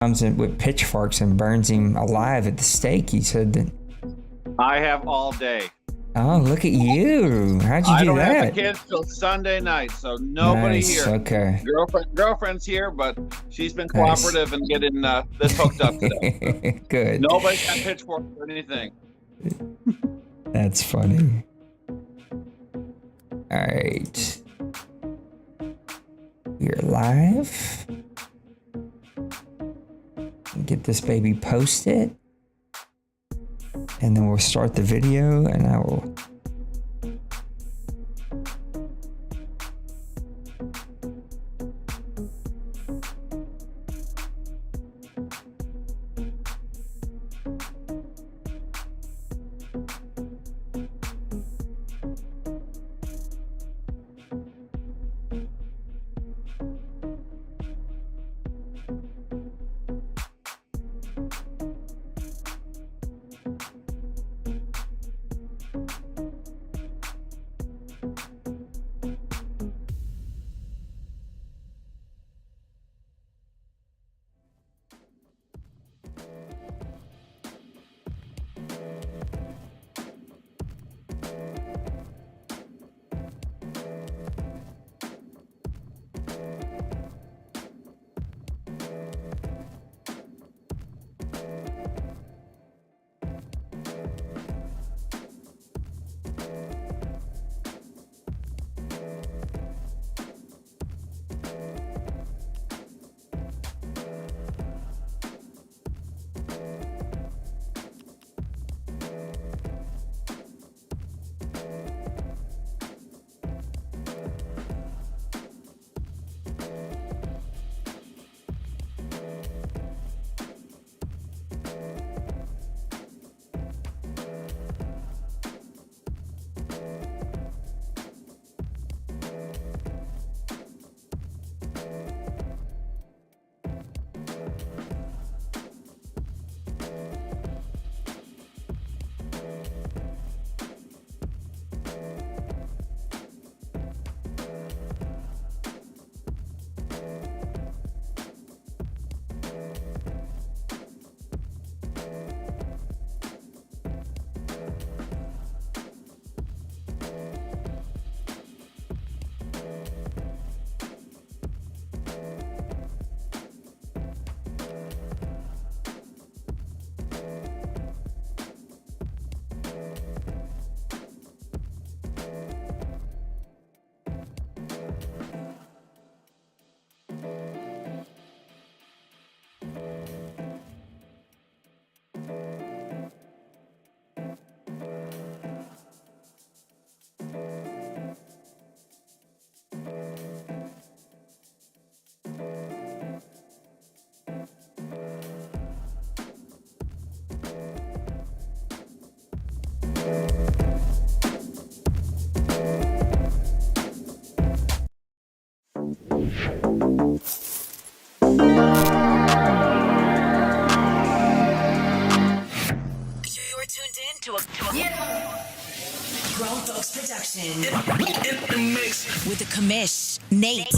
comes in with pitchforks and burns him alive at the stake. He said that. I have all day. Oh, look at you. How'd you I do don't that? have the kids till Sunday night, so nobody Nice. here. Okay. Girlfriend's here, but she's been cooperative and getting this hooked up today. Good. Nobody's got pitchforks or anything. That's funny. All right. We're live. Get this baby posted. And then we'll start the video and I will. With the commish, Nate.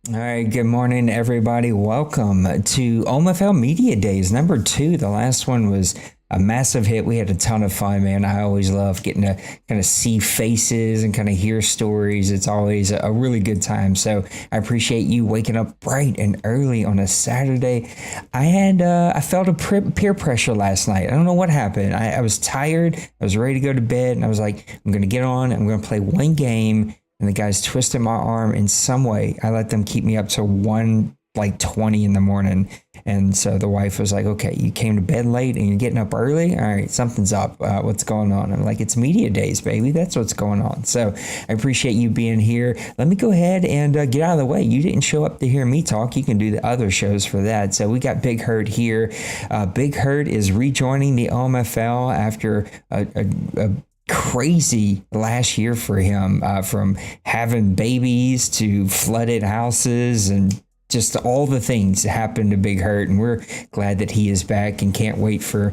All right, good morning, everybody. Welcome to OMFL Media Days, number 2. The last one was a massive hit. We had a ton of fun, man. I always love getting to kind of see faces and kind of hear stories. It's always a really good time. So I appreciate you waking up bright and early on a Saturday. I felt a peer pressure last night. I don't know what happened. I was tired. I was ready to go to bed, and I was like, I'm going to get on. I'm going to play one game. And the guys twisted my arm in some way. I let them keep me up to 1:20 in the morning. And so the wife was like, okay, you came to bed late and you're getting up early. All right, something's up. What's going on? I'm like, it's media days, baby. That's what's going on. So I appreciate you being here. Let me go ahead and get out of the way. You didn't show up to hear me talk. You can do the other shows for that. So we got BigHurt here. BigHurt is rejoining the OMFL after a crazy last year for him, from having babies to flooded houses and just all the things that happened to BigHurt, and we're glad that he is back and can't wait for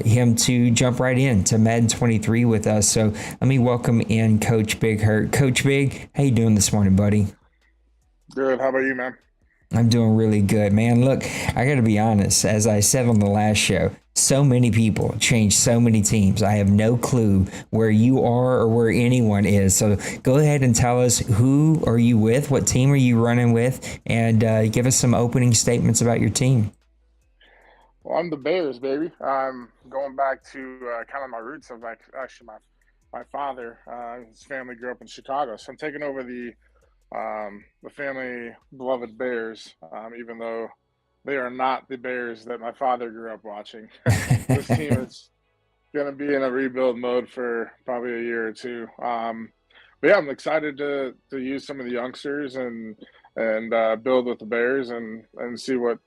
him to jump right in to Madden 23 with us. So let me welcome in Coach BigHurt. Coach Big, how you doing this morning, buddy? Good. How about you, man? I'm doing really good, man. Look, I got to be honest. As I said on the last show, so many people change so many teams. I have no clue where you are or where anyone is. So go ahead and tell us, who are you with? What team are you running with? And give us some opening statements about your team. Well, I'm the Bears, baby. I'm going back to kind of my roots of actually my father. His family grew up in Chicago, so I'm taking over the family beloved Bears, even though they are not the Bears that my father grew up watching. This team is going to be in a rebuild mode for probably a year or two. But yeah, I'm excited to use some of the youngsters and build with the Bears and see what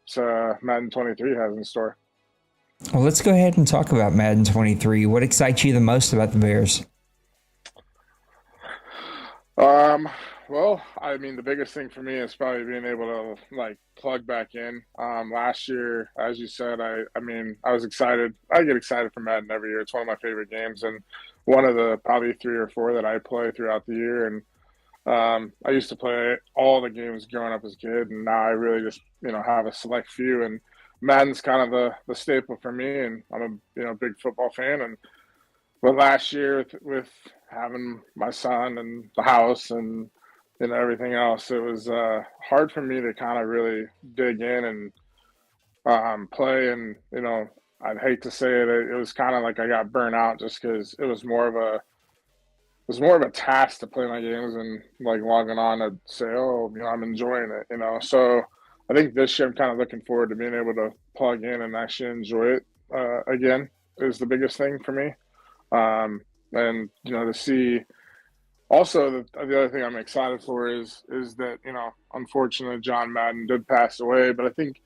Madden 23 has in store. Well, let's go ahead and talk about Madden 23. What excites you the most about the Bears? Well, I mean, the biggest thing for me is probably being able to plug back in. Last year, as you said, I was excited. I get excited for Madden every year. It's one of my favorite games, and one of the probably 3 or 4 that I play throughout the year. And I used to play all the games growing up as a kid, and now I really just have a select few. And Madden's kind of the staple for me, and I'm a big football fan. But last year with having my son and the house and everything else, it was hard for me to kind of really dig in and play. And I'd hate to say it, it was kind of like I got burnt out just because it was more of a task to play my games and logging on to say, oh, I'm enjoying it, So I think this year I'm kind of looking forward to being able to plug in and actually enjoy it again is the biggest thing for me. And to see. Also, the other thing I'm excited for is that unfortunately John Madden did pass away, but I think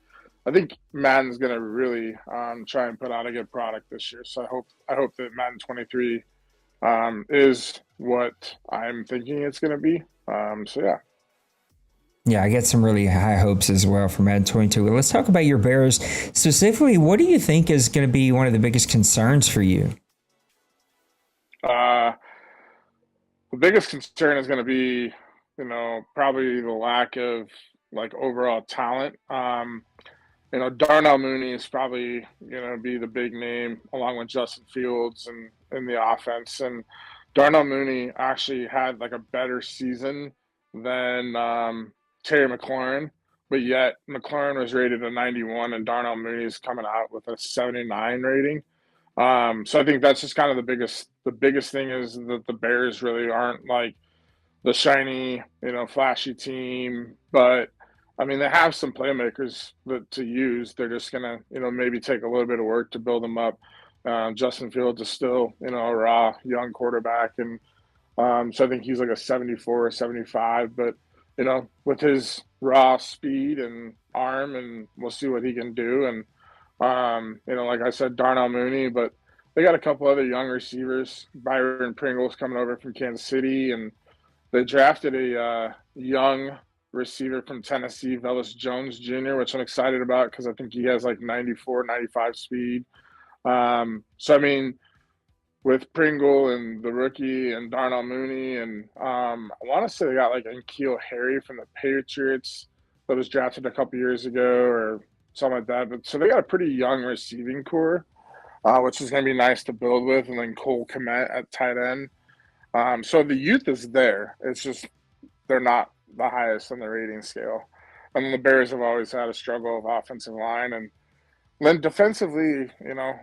Madden's going to really try and put out a good product this year. So I hope that Madden 23 is what I'm thinking it's going to be. So yeah. Yeah, I get some really high hopes as well for Madden 22. Let's talk about your Bears specifically. What do you think is going to be one of the biggest concerns for you? The biggest concern is going to be, probably the lack of overall talent. Darnell Mooney is probably going to be the big name along with Justin Fields and in the offense. And Darnell Mooney actually had a better season than Terry McLaurin, but yet McLaurin was rated a 91 and Darnell Mooney is coming out with a 79 rating. So I think that's just kind of the biggest thing is that the Bears really aren't the shiny, flashy team, but they have some playmakers to use. They're just going to, maybe take a little bit of work to build them up. Justin Fields is still, a raw young quarterback. And so I think he's a 74 or 75, but, with his raw speed and arm, and we'll see what he can do. And, like I said, Darnell Mooney, but they got a couple other young receivers. Byron Pringle's coming over from Kansas City, and they drafted a young receiver from Tennessee, Velus Jones Jr., which I'm excited about because I think he has 94, 95 speed. So, with Pringle and the rookie and Darnell Mooney, and I want to say they got N'Keal Harry from the Patriots that was drafted a couple years ago or something like that. But so they got a pretty young receiving core, which is going to be nice to build with, and then Cole Kmet at tight end. So the youth is there. It's just they're not the highest on the rating scale. And then the Bears have always had a struggle of offensive line. And then defensively,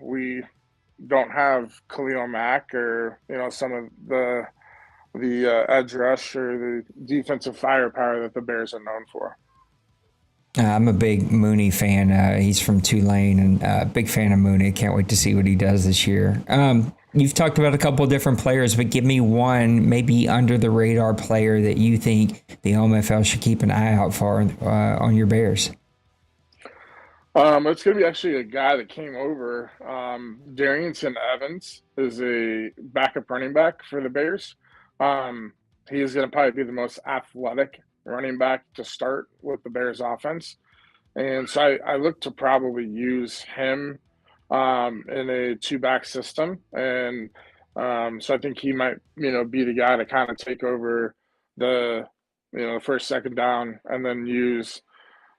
we don't have Khalil Mack or, some of the edge rush or the defensive firepower that the Bears are known for. I'm a big Mooney fan. He's from Tulane, and big fan of Mooney. Can't wait to see what he does this year. You've talked about a couple of different players, but give me one maybe under the radar player that you think the OMFL should keep an eye out for on your Bears. It's going to be actually a guy that came over. Darrington Evans is a backup running back for the Bears. He is going to probably be the most athletic running back to start with the Bears offense. And so I look to probably use him in a two-back system. And so I think he might, be the guy to kind of take over the, first, second down, and then use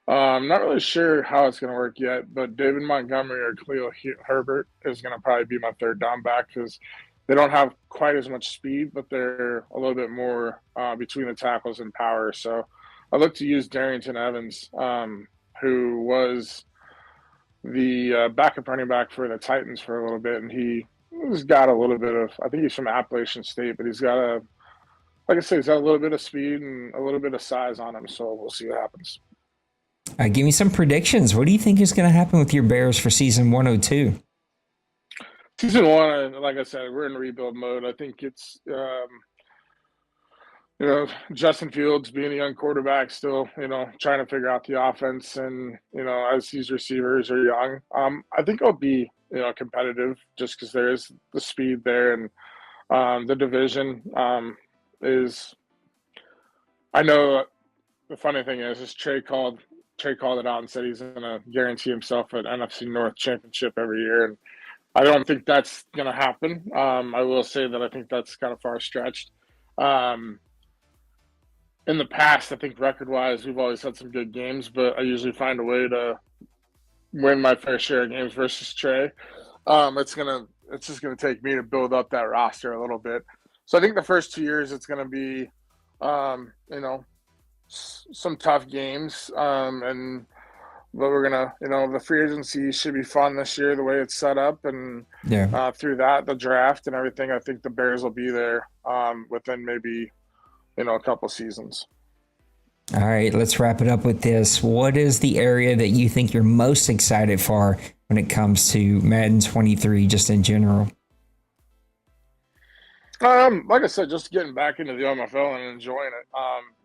not really sure how it's going to work yet, but David Montgomery or Khalil Herbert is going to probably be my third down back because they don't have quite as much speed, but they're a little bit more between the tackles and power. So I look to use Darrington Evans, who was the backup running back for the Titans for a little bit, and he's got a little bit of, I think he's from Appalachian State, but he's got like I said, he's got a little bit of speed and a little bit of size on him, so we'll see what happens. Give me some predictions. What do you think is going to happen with your Bears for season 102? Season one, like I said, we're in rebuild mode. I think it's, Justin Fields being a young quarterback still, trying to figure out the offense. And, as these receivers are young, I think it'll be, competitive just because there is the speed there. And the division is, I know the funny thing is Trey called it out and said he's going to guarantee himself an NFC North championship every year. And I don't think that's going to happen. I will say that I think that's kind of far-stretched. In the past, I think record-wise, we've always had some good games, but I usually find a way to win my fair share of games versus Trey. It's just gonna take me to build up that roster a little bit. So I think the first 2 years it's gonna be, some tough games, but we're gonna, the free agency should be fun this year the way it's set up, and through that, the draft and everything. I think the Bears will be there within maybe a couple seasons. All right, let's wrap it up with this. What is the area that you think you're most excited for when it comes to Madden 23, just in general? Like I said, just getting back into the OMFL and enjoying it.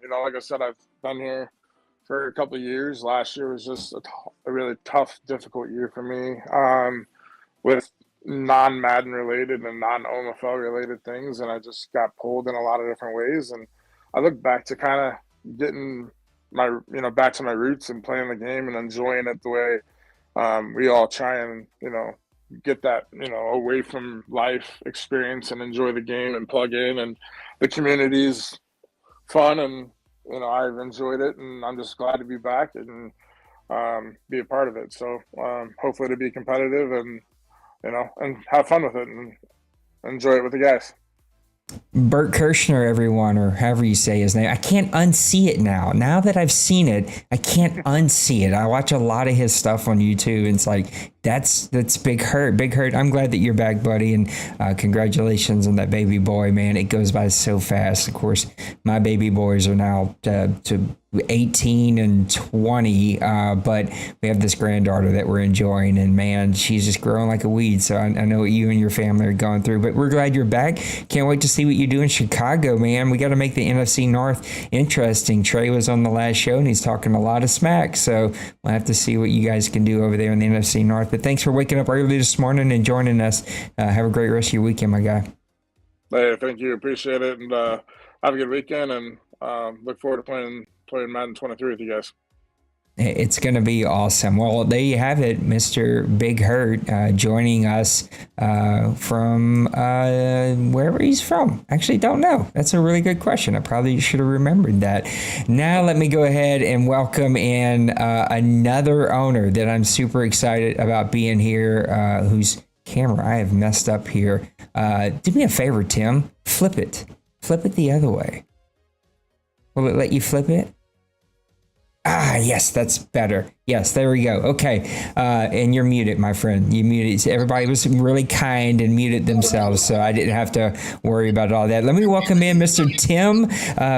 Like I said, I've been here for a couple of years. Last year was just a really tough, difficult year for me with non-Madden related and non-OMFL related things, and I just got pulled in a lot of different ways. And I look back to kind of getting my, back to my roots and playing the game and enjoying it the way we all try and, get that, away from life experience and enjoy the game and plug in. And the community's fun, and, I've enjoyed it, and I'm just glad to be back and be a part of it. So hopefully to be competitive and, and have fun with it and enjoy it with the guys. Bert Kirshner, everyone, or however you say his name. I can't unsee it now. Now that I've seen it, I can't unsee it. I watch a lot of his stuff on YouTube, and it's like, that's BigHurt. BigHurt, I'm glad that you're back, buddy, and congratulations on that baby boy, man. It goes by so fast. Of course, my baby boys are now to 18 and 20, but we have this granddaughter that we're enjoying, and man, she's just growing like a weed. So I know what you and your family are going through, but we're glad you're back. Can't wait to see what you do in Chicago, man. We got to make the NFC North interesting. Trey was on the last show, and he's talking a lot of smack, so we'll have to see what you guys can do over there in the NFC North. But thanks for waking up early this morning and joining us. Have a great rest of your weekend, my guy. Hey, thank you. Appreciate it, and have a good weekend, and look forward to playing Madden 23 with you guys. It's going to be awesome. Well, there you have it, Mr. BigHurt joining us from wherever he's from. Actually, don't know. That's a really good question. I probably should have remembered that. Now let me go ahead and welcome in another owner that I'm super excited about being here, whose camera I have messed up here. Do me a favor, Tim. Flip it. Flip it the other way. Will it let you flip it? Yes, that's better. Yes, there we go. Okay. And you're muted, my friend. You muted. Everybody was really kind and muted themselves, so I didn't have to worry about all that. Let me welcome in Mr. Tim,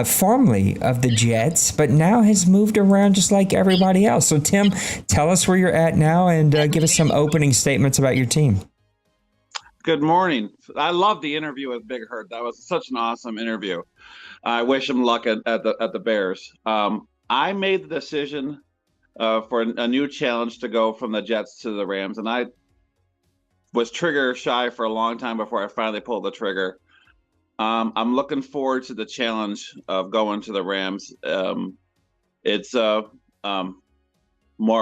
formerly of the Jets, but now has moved around just like everybody else. So, Tim, tell us where you're at now and give us some opening statements about your team. Good morning. I love the interview with BigHurt. That was such an awesome interview. I wish him luck at the Bears. I made the decision for a new challenge to go from the Jets to the Rams, and I was trigger shy for a long time before I finally pulled the trigger. I'm looking forward to the challenge of going to the Rams. It's more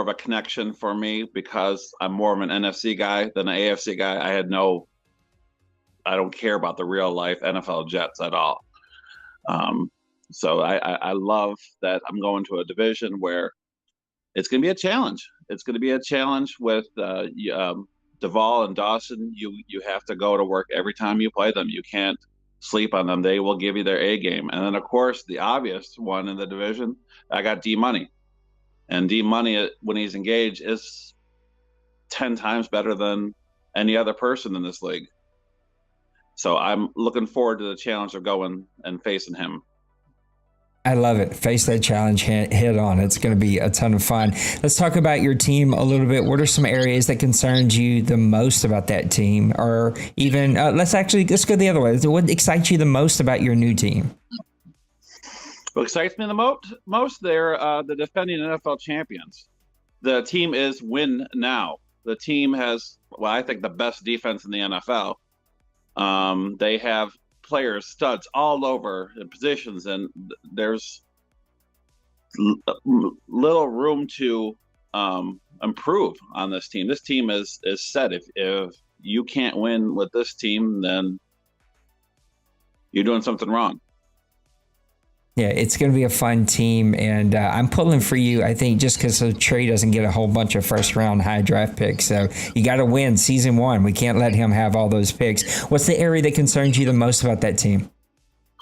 of a connection for me because I'm more of an NFC guy than an AFC guy. I don't care about the real life NFL Jets at all. So I love that I'm going to a division where it's going to be a challenge. It's going to be a challenge with Duvall and Dawson. You have to go to work every time you play them. You can't sleep on them. They will give you their A game. And then, of course, the obvious one in the division, I got D Money. And D Money, when he's engaged, is 10 times better than any other person in this league. So I'm looking forward to the challenge of going and facing him. I love it. Face that challenge head on. It's going to be a ton of fun. Let's talk about your team a little bit. What are some areas that concerns you the most about that team? Or even, let's go the other way. What excites you the most about your new team? What excites me the most, they're the defending NFL champions. The team is win now. The team has, I think, the best defense in the NFL. They have players, studs all over the positions, and there's little room to improve on this team. This team is set. If you can't win with this team, then you're doing something wrong. Yeah, it's going to be a fun team, and I'm pulling for you, I think, just because Trey doesn't get a whole bunch of first-round high draft picks. So you got to win season one. We can't let him have all those picks. What's the area that concerns you the most about that team?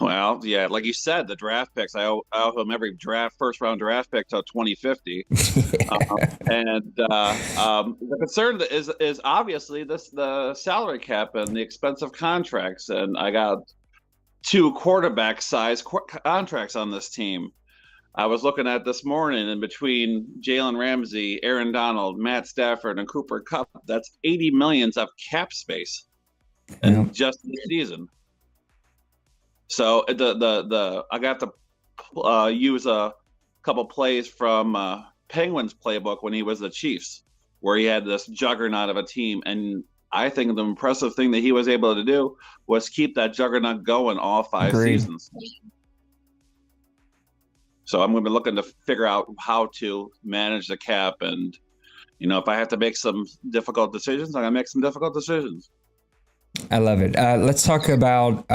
Well, yeah, like you said, the draft picks. I owe him every first-round draft pick till 2050. The concern is obviously the salary cap and the expensive contracts, and I got 2 quarterback-size contracts on this team. I was looking at this morning, and between Jalen Ramsey, Aaron Donald, Matt Stafford, and Cooper Kupp, that's $80 million of cap space in just this season. So I got to use a couple plays from Penguins playbook when he was the Chiefs, where he had this juggernaut of a team, and I think the impressive thing that he was able to do was keep that juggernaut going all 5 seasons. So I'm going to be looking to figure out how to manage the cap. And, if I have to make some difficult decisions, I'm going to make some difficult decisions. I love it. Let's talk about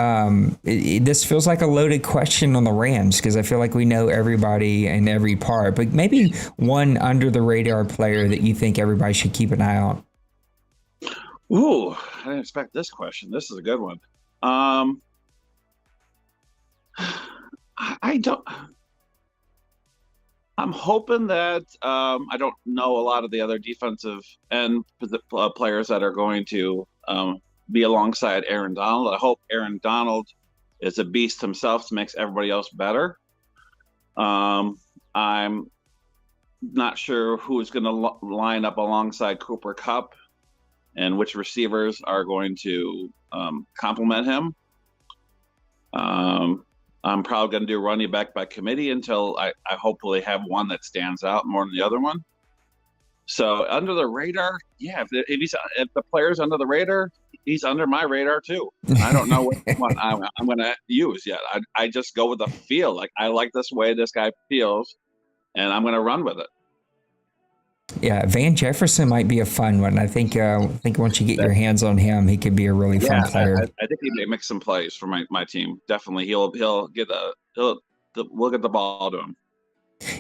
this feels like a loaded question on the Rams because I feel like we know everybody and every part, but maybe one under the radar player that you think everybody should keep an eye on. Ooh, I didn't expect this question. This is a good one. I'm hoping that I don't know a lot of the other defensive end players that are going to be alongside Aaron Donald. I hope Aaron Donald is a beast himself, makes everybody else better. I'm not sure who's going to line up alongside Cooper Kupp and which receivers are going to complement him. I'm probably going to do running back by committee until I hopefully have one that stands out more than the other one. So under the radar, yeah, if the player's under the radar, he's under my radar too. I don't know which one I'm going to use yet. I just go with the feel. Like, I like this way this guy feels, and I'm going to run with it. Yeah, Van Jefferson might be a fun one. I think once you get your hands on him, he could be a really fun player. I think he may make some plays for my team. Definitely, we'll get the ball to him.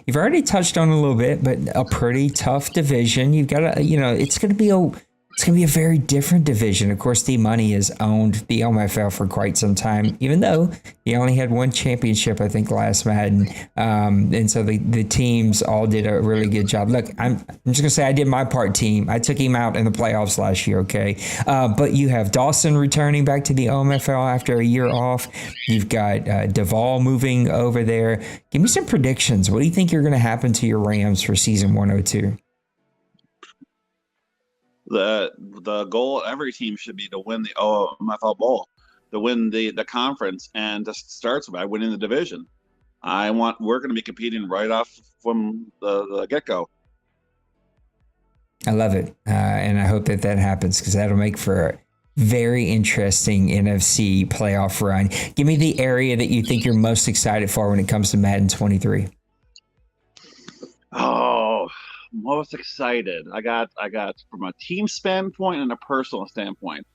You've already touched on it a little bit, but a pretty tough division. You've got to, it's going to be a very different division. Of course, D Money has owned the OMFL for quite some time, even though he only had one championship, I think, last Madden. And so the teams all did a really good job. Look, I'm just going to say I did my part, team. I took him out in the playoffs last year, okay? But you have Dawson returning back to the OMFL after a year off. You've got Duvall moving over there. Give me some predictions. What do you think are going to happen to your Rams for season 102? The goal of every team should be to win the OMFL Bowl, to win the conference, and this starts by winning the division. We're going to be competing right off from the get-go. I love it, and I hope that happens because that'll make for very interesting NFC playoff run. Give me the area that you think you're most excited for when it comes to Madden 23. Oh, most excited. I got from a team standpoint and a personal standpoint.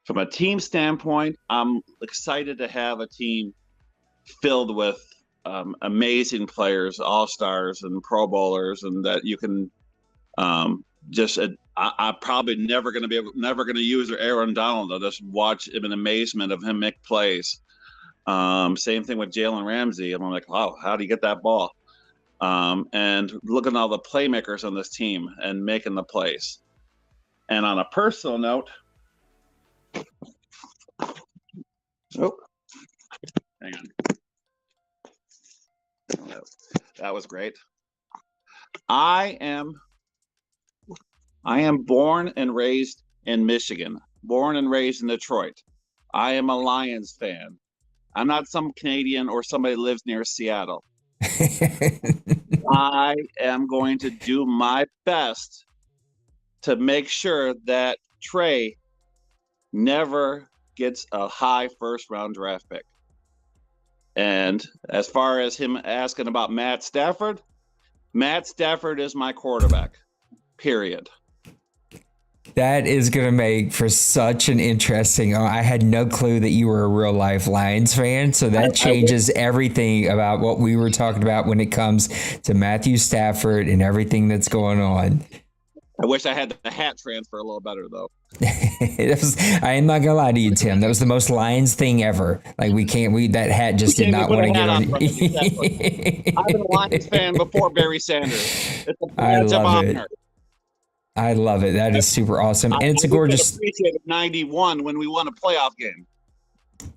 From a team standpoint, I'm excited to have a team filled with amazing players, all-stars and Pro Bowlers, and that you can I'm probably never going to use Aaron Donald. I'll just watch him in amazement of him make plays. Same thing with Jalen Ramsey. I'm like, wow, how do you get that ball? And looking at all the playmakers on this team and making the plays. And on a personal note, hang on. That was great. I am born and raised in Michigan, born and raised in Detroit. I am a Lions fan. I'm not some Canadian or somebody who lives near Seattle. I am going to do my best to make sure that Trey never gets a high first-round draft pick. And as far as him asking about Matt Stafford is my quarterback, period. That is going to make for such an interesting. I had no clue that you were a real life Lions fan. So that changes everything about what we were talking about when it comes to Matthew Stafford and everything that's going on. I wish I had the hat transfer a little better, though. I am not going to lie to you, Tim. That was the most Lions thing ever. Like, that hat just did not want to get on. I've been a Lions fan before Barry Sanders. It's a badge of honor. I love it. That is super awesome. And it's a gorgeous. I appreciated 91 when we won a playoff game.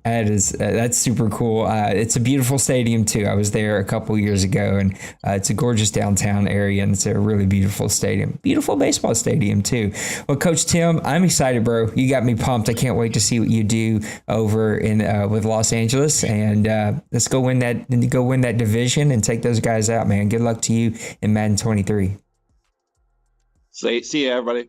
That's super cool. It's a beautiful stadium too. I was there a couple years ago, and it's a gorgeous downtown area, and it's a really beautiful stadium. Beautiful baseball stadium too. Well, Coach Tim, I'm excited, bro. You got me pumped. I can't wait to see what you do over in with Los Angeles, and let's go win that division and take those guys out, man. Good luck to you in Madden 23. See you, everybody.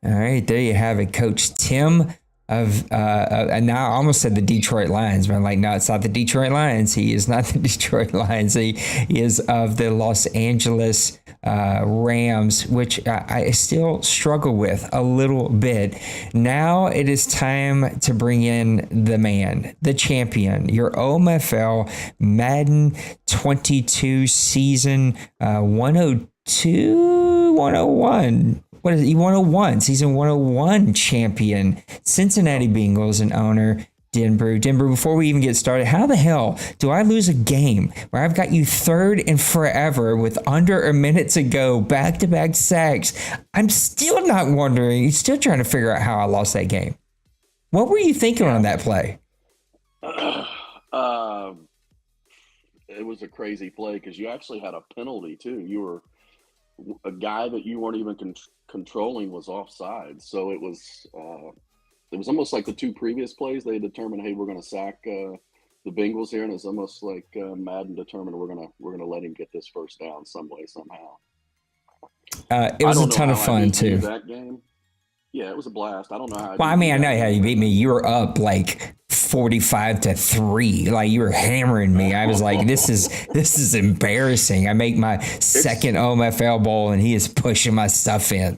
All right, there you have it, Coach Tim of and now I almost said the Detroit Lions, but I'm like, no, it's not the Detroit Lions. He is not the Detroit Lions. He is of the Los Angeles Rams, which I still struggle with a little bit. Now it is time to bring in the man, the champion, your OMFL Madden 22 season 102, 101. What is it? 101, season 101 champion, Cincinnati Bengals and owner DenBrew. DenBrew, before we even get started, how the hell do I lose a game where I've got you third in forever with under a minute to go, back-to-back sacks? I'm still not wondering, still trying to figure out how I lost that game. What were you thinking on that play? It was a crazy play because you actually had a penalty too. You were a guy that you weren't even controlling was offside. So it was almost like the two previous plays. They determined, hey, we're going to sack the Bengals here, and it's almost like Madden determined we're gonna let him get this first down some way somehow. It was a ton of fun too. That game, yeah, it was a blast. I don't know how. Well, I mean, I know how you beat me. You were up like 45-3. Like, you were hammering me. I was like, this is embarrassing. I make my second OMFL bowl and he is pushing my stuff in.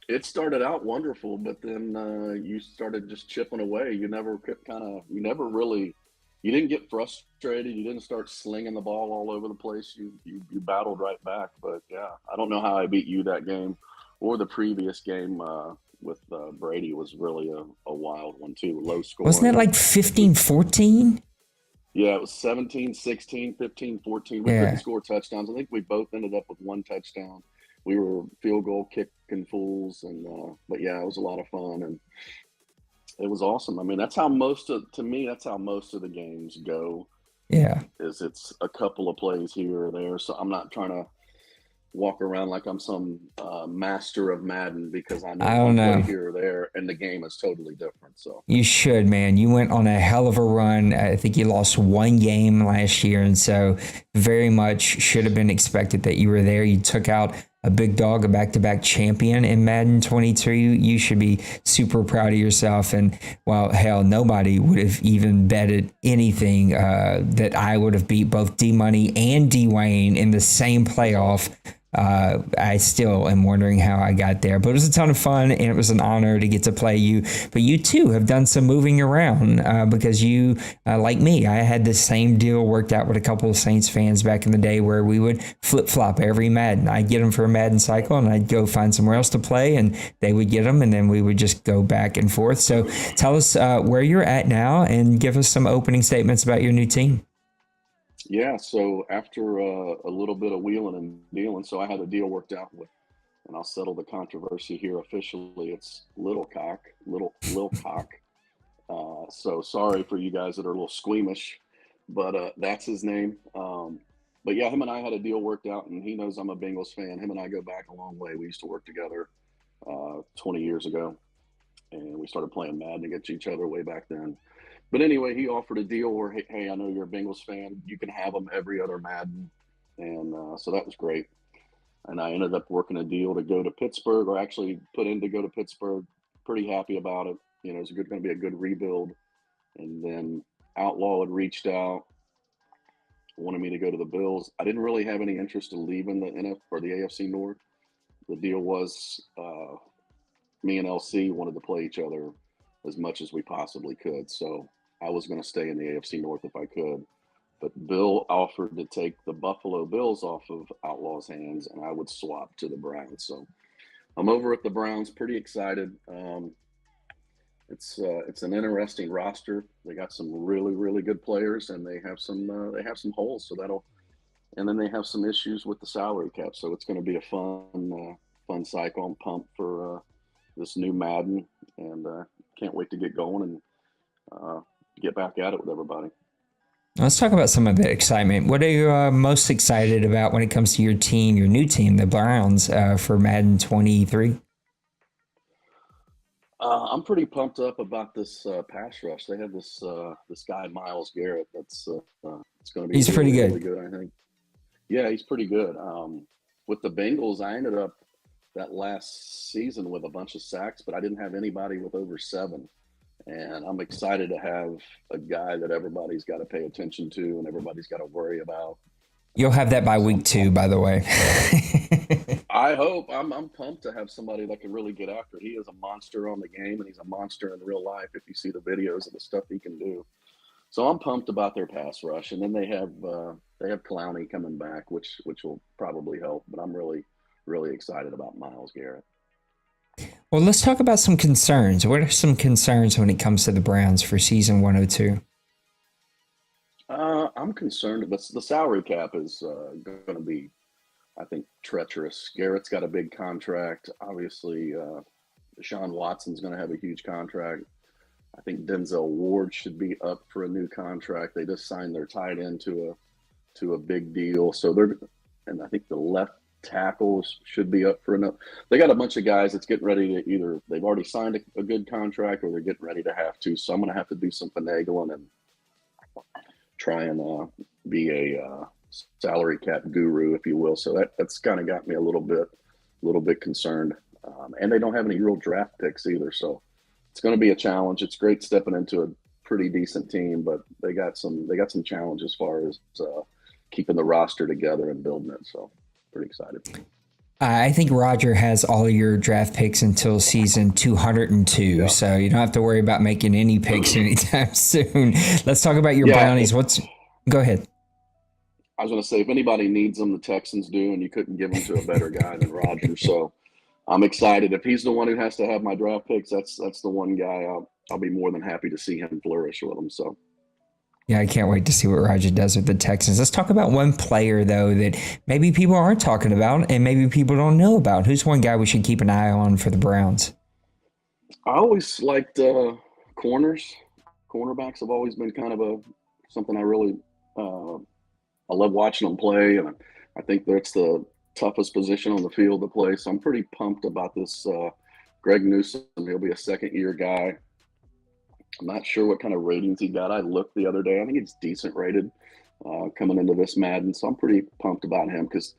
It started out wonderful, but then you started just chipping away. You didn't get frustrated. You didn't start slinging the ball all over the place. You battled right back. But yeah, I don't know how I beat you that game or the previous game with Brady was really a wild one too. Low score. Wasn't that like 15-14? Yeah, it was 17-16, 15-14. We couldn't score touchdowns. I think we both ended up with one touchdown. We were field goal kicking fools, and but yeah, it was a lot of fun, and it was awesome. I mean, that's how most of the games go. Yeah, is it's a couple of plays here or there. So I'm not trying to walk around like I'm some master of Madden because I don't know play here or there, and the game is totally different. So you should, man. You went on a hell of a run. I think you lost one game last year, and so very much should have been expected that you were there. You took out a big dog, a back-to-back champion in Madden 22. You should be super proud of yourself. And well, hell, nobody would have even betted anything that I would have beat both D-Money and D-Wayne in the same playoff. I still am wondering how I got there, but it was a ton of fun, and it was an honor to get to play you. But you too have done some moving around because you, like me, I had the same deal worked out with a couple of Saints fans back in the day where we would flip-flop every Madden. I'd get them for a Madden cycle, and I'd go find somewhere else to play, and they would get them, and then we would just go back and forth. So tell us where you're at now, and give us some opening statements about your new team. Yeah, so after a little bit of wheeling and dealing, so I had a deal worked out with, and I'll settle the controversy here officially. It's Little Cock. So sorry for you guys that are a little squeamish, but that's his name. But yeah, him and I had a deal worked out, and he knows I'm a Bengals fan. Him and I go back a long way. We used to work together 20 years ago, and we started playing Madden against each other way back then. But anyway, he offered a deal where, hey, I know you're a Bengals fan. You can have them every other Madden. And so that was great. And I ended up working a deal to go to Pittsburgh, or actually put in to go to Pittsburgh. Pretty happy about it. You know, it's going to be a good rebuild. And then Outlaw had reached out, wanted me to go to the Bills. I didn't really have any interest in leaving the AFC North. The deal was me and LC wanted to play each other as much as we possibly could. So I was going to stay in the AFC North if I could, but Bill offered to take the Buffalo Bills off of Outlaw's hands, and I would swap to the Browns. So I'm over at the Browns, pretty excited. It's an interesting roster. They got some really, really good players, and they have some holes. So and then they have some issues with the salary cap. So it's going to be a fun cycle. I'm pumped for this new Madden, and can't wait to get going and get back at it with everybody. Let's talk about some of the excitement. What are you most excited about when it comes to your team, your new team, the Browns, for Madden 23? I'm pretty pumped up about this pass rush. They have this guy Myles Garrett. That's it's going to be. He's pretty good. Really good, I think. Yeah, he's pretty good. With the Bengals, I ended up that last season with a bunch of sacks, but I didn't have anybody with over 7. And I'm excited to have a guy that everybody's got to pay attention to and everybody's got to worry about. You'll have that by week 2, by the way. I hope. I'm pumped to have somebody that can really get after it. He is a monster on the game, and he's a monster in real life if you see the videos of the stuff he can do. So I'm pumped about their pass rush. And then they have Clowney coming back, which will probably help. But I'm really, really excited about Myles Garrett. Well, let's talk about some concerns. What are some concerns when it comes to the Browns for season 102? I'm concerned, but the salary cap is going to be, I think, treacherous. Garrett's got a big contract. Obviously, Deshaun Watson's going to have a huge contract. I think Denzel Ward should be up for a new contract. They just signed their tight end to a big deal. So and I think the left tackles should be up for enough. They got a bunch of guys that's getting ready to either they've already signed a good contract or they're getting ready to have to. So I'm going to have to do some finagling and try and be a salary cap guru, if you will. So that's kind of got me a little bit concerned. And they don't have any real draft picks either. So it's going to be a challenge. It's great stepping into a pretty decent team, but they got some challenge as far as keeping the roster together and building it. So pretty excited. I think Roger has all of your draft picks until season 202, yeah. So you don't have to worry about making any picks anytime soon. Let's talk about your Brownies. Go ahead. I was going to say, if anybody needs them, the Texans do, and you couldn't give them to a better guy than Roger. So I'm excited. If he's the one who has to have my draft picks, that's the one guy I'll be more than happy to see him flourish with them. So. Yeah, I can't wait to see what Roger does with the Texans. Let's talk about one player, though, that maybe people aren't talking about and maybe people don't know about. Who's one guy we should keep an eye on for the Browns? I always liked corners. Cornerbacks have always been kind of something I really I love watching them play, and I think that's the toughest position on the field to play. So I'm pretty pumped about this Greg Newsome. He'll be a second-year guy. I'm not sure what kind of ratings he got. I looked the other day. I think it's decent rated coming into this Madden. So I'm pretty pumped about him because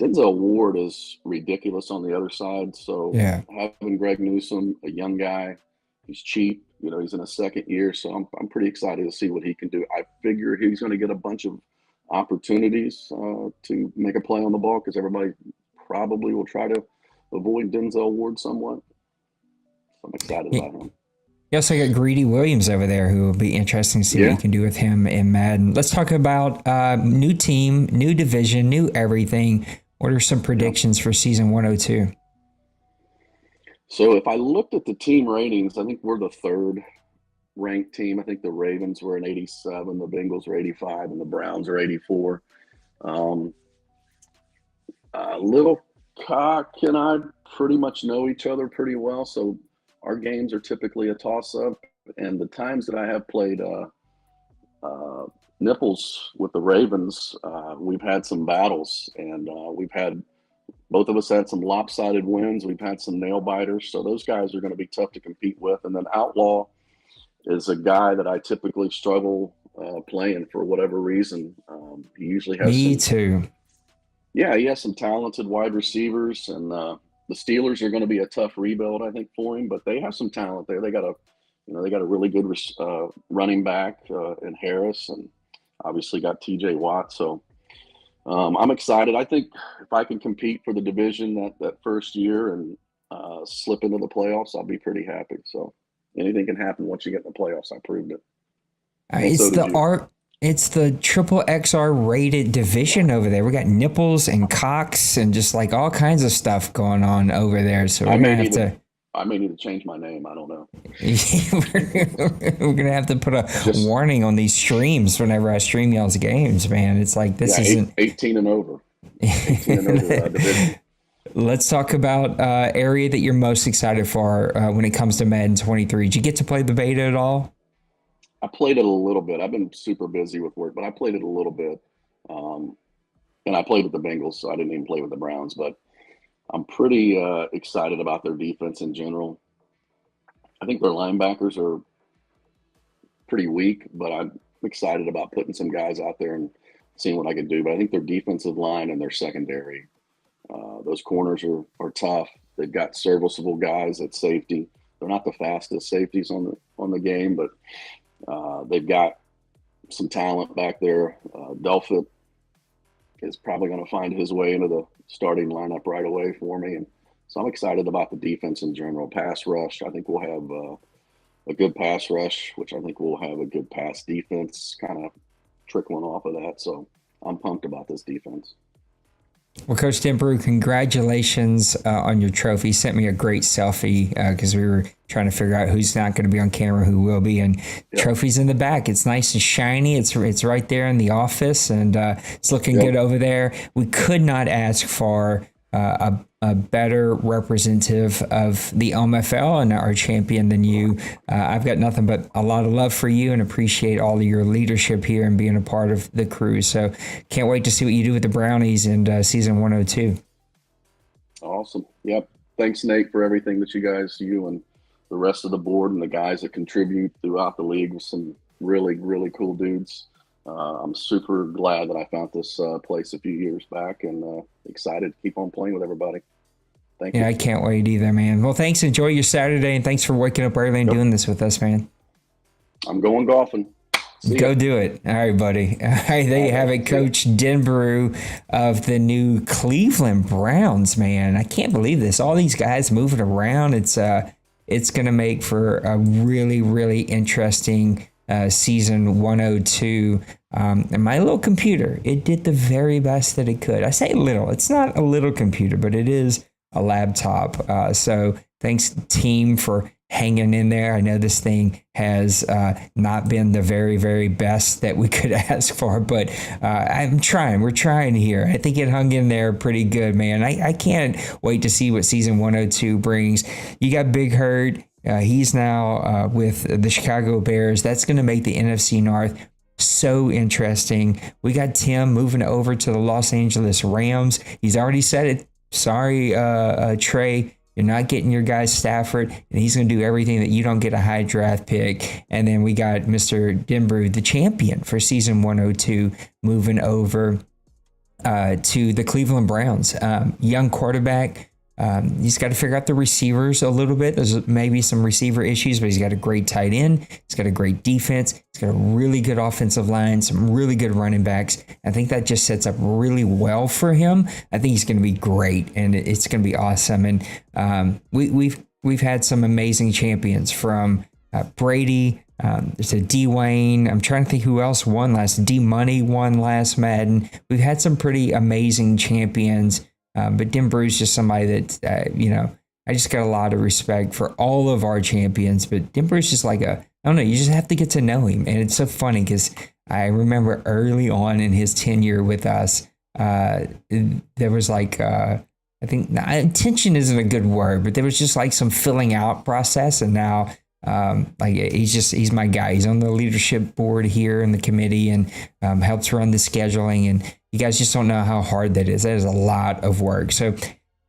Denzel Ward is ridiculous on the other side. So Yeah. having Greg Newsome, a young guy, he's cheap. He's in his second year, so I'm pretty excited to see what he can do. I figure he's going to get a bunch of opportunities to make a play on the ball because everybody probably will try to avoid Denzel Ward somewhat. So I'm excited about him. You also got Greedy Williams over there, who will be interesting to see what you can do with him in Madden. Let's talk about new team, new division, new everything. What are some predictions for season 102? So if I looked at the team ratings, I think we're the third ranked team. I think the Ravens were an 87, the Bengals were 85, and the Browns are 84. Little Cock and I pretty much know each other pretty well, so our games are typically a toss-up. And the times that I have played nipples with the Ravens, we've had some battles, and both of us had some lopsided wins. We've had some nail biters, so those guys are going to be tough to compete with. And then Outlaw is a guy that I typically struggle playing for whatever reason. He usually has Me too. Yeah, he has some talented wide receivers, and the Steelers are going to be a tough rebuild, I think, for him. But they have some talent there. They got a really good running back in Harris, and obviously got T.J. Watt. So I'm excited. I think if I can compete for the division that first year and slip into the playoffs, I'll be pretty happy. So anything can happen once you get in the playoffs. I proved it. It's the triple XR rated division over there. We got nipples and cocks and just like all kinds of stuff going on over there. So I may need to change my name. I don't know. We're gonna have to put a warning on these streams whenever I stream y'all's games, man. It's like this isn't 18 and over. 18 and over division. Let's talk about area that you're most excited for when it comes to Madden 23. Did you get to play the beta at all? I played it a little bit. I've been super busy with work, but I played it a little bit. And I played with the Bengals, so I didn't even play with the Browns. But I'm pretty excited about their defense in general. I think their linebackers are pretty weak, but I'm excited about putting some guys out there and seeing what I can do. But I think their defensive line and their secondary, those corners are tough. They've got serviceable guys at safety. They're not the fastest safeties on the game, but they've got some talent back there. Delpit is probably going to find his way into the starting lineup right away for me. And so I'm excited about the defense in general. Pass rush, I think we'll have a good pass rush, which I think we'll have a good pass defense kind of trickling off of that. So I'm pumped about this defense. Well, Coach DenBrew, congratulations on your trophy. You sent me a great selfie because we were trying to figure out who's not going to be on camera, who will be. And trophy's in the back. It's nice and shiny. It's right there in the office, and it's looking good over there. We could not ask for a better representative of the OMFL and our champion than you. I've got nothing but a lot of love for you and appreciate all of your leadership here and being a part of the crew. So can't wait to see what you do with the Brownies in season 102. Awesome. Yep. Thanks, Nate, for everything that you and the rest of the board and the guys that contribute throughout the league with some really, really cool dudes. I'm super glad that I found this place a few years back and excited to keep on playing with everybody. Thank you. Yeah, I can't wait either, man. Well, thanks. Enjoy your Saturday, and thanks for waking up early and doing this with us, man. I'm going golfing. Go do it. All right, buddy. All right, there you have it, Coach DenBrew of the new Cleveland Browns, man. I can't believe this. All these guys moving around. It's going to make for a really, really interesting season 102. And my little computer, it did the very best that it could. I say little. It's not a little computer, but it is a laptop. So thanks, team, for hanging in there. I know this thing has not been the very, very best that we could ask for, but I'm trying. We're trying here. I think it hung in there pretty good, man. I can't wait to see what season 102 brings. You got BigHurt. He's now with the Chicago Bears. That's going to make the NFC North so interesting. We got Tim moving over to the Los Angeles Rams. He's already said it. Sorry, Trey, you're not getting your guy Stafford, and he's going to do everything that you don't get a high draft pick. And then we got Mr. DenBrew, the champion for season 102, moving over to the Cleveland Browns. Young quarterback. He's got to figure out the receivers a little bit. There's maybe some receiver issues, but he's got a great tight end. He's got a great defense. He's got a really good offensive line, some really good running backs. I think that just sets up really well for him. I think he's going to be great, and it's going to be awesome. And we've had some amazing champions from Brady. There's a D Wayne. I'm trying to think who else won last. D Money won last Madden. We've had some pretty amazing champions. But DenBrew is just somebody that, I just got a lot of respect for all of our champions. But DenBrew is just like I don't know, you just have to get to know him. And it's so funny because I remember early on in his tenure with us, there was I think intention isn't a good word, but there was just like some filling out process. And now he's my guy. He's on the leadership board here in the committee and helps run the scheduling. And you guys just don't know how hard that is. That is a lot of work. So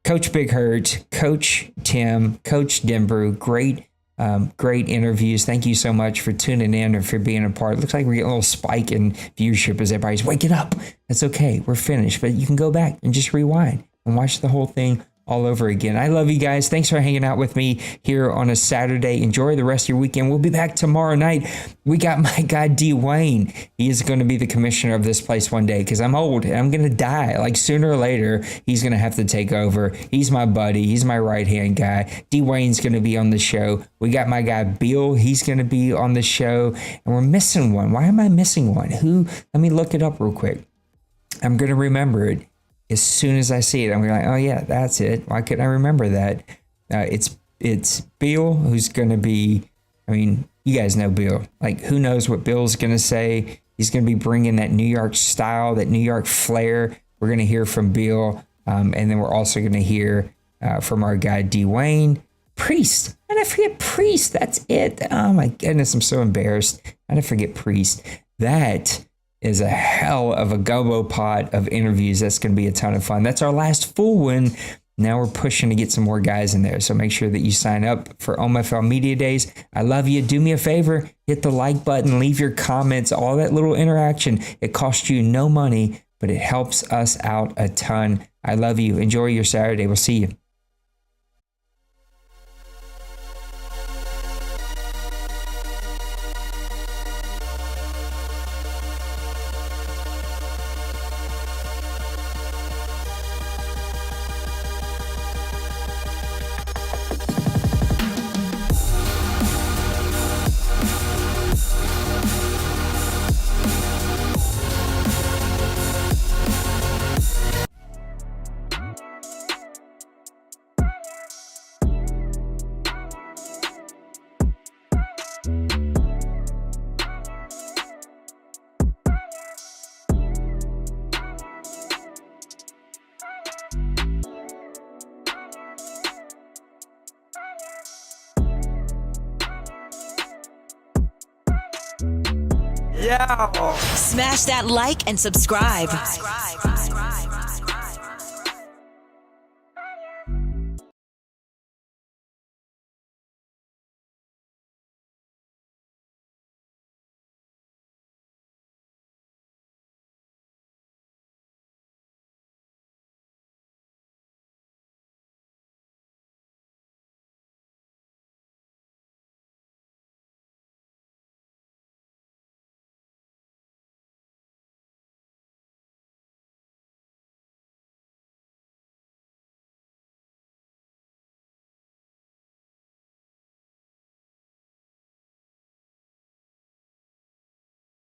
Coach BigHurt, Coach Tim, Coach DenBrew, great interviews. Thank you so much for tuning in and for being a part. It looks like we're getting a little spike in viewership as everybody's waking up. That's okay. We're finished, but you can go back and just rewind and watch the whole thing all over again. I love you guys. Thanks for hanging out with me here on a Saturday. Enjoy the rest of your weekend. We'll be back tomorrow night. We got my guy D Wayne. He is going to be the commissioner of this place one day because I'm old and I'm going to die. Like sooner or later, he's going to have to take over. He's my buddy. He's my right-hand guy. D Wayne's going to be on the show. We got my guy Bill. He's going to be on the show. And we're missing one. Why am I missing one? Let me look it up real quick. I'm going to remember it. As soon as I see it, I'm like, oh yeah, that's it. Why couldn't I remember that? It's Bill who's going to be, you guys know Bill. Like, who knows what Bill's going to say? He's going to be bringing that New York style, that New York flair. We're going to hear from Bill. And then we're also going to hear from our guy, D Wayne. Priest. And I forget Priest. That's it. Oh my goodness, I'm so embarrassed. I didn't forget Priest. That is a hell of a gumbo pot of interviews. That's going to be a ton of fun. That's our last full one. Now we're pushing to get some more guys in there. So make sure that you sign up for OMFL Media Days. I love you. Do me a favor. Hit the like button. Leave your comments. All that little interaction. It costs you no money, but it helps us out a ton. I love you. Enjoy your Saturday. We'll see you. Smash that like and subscribe.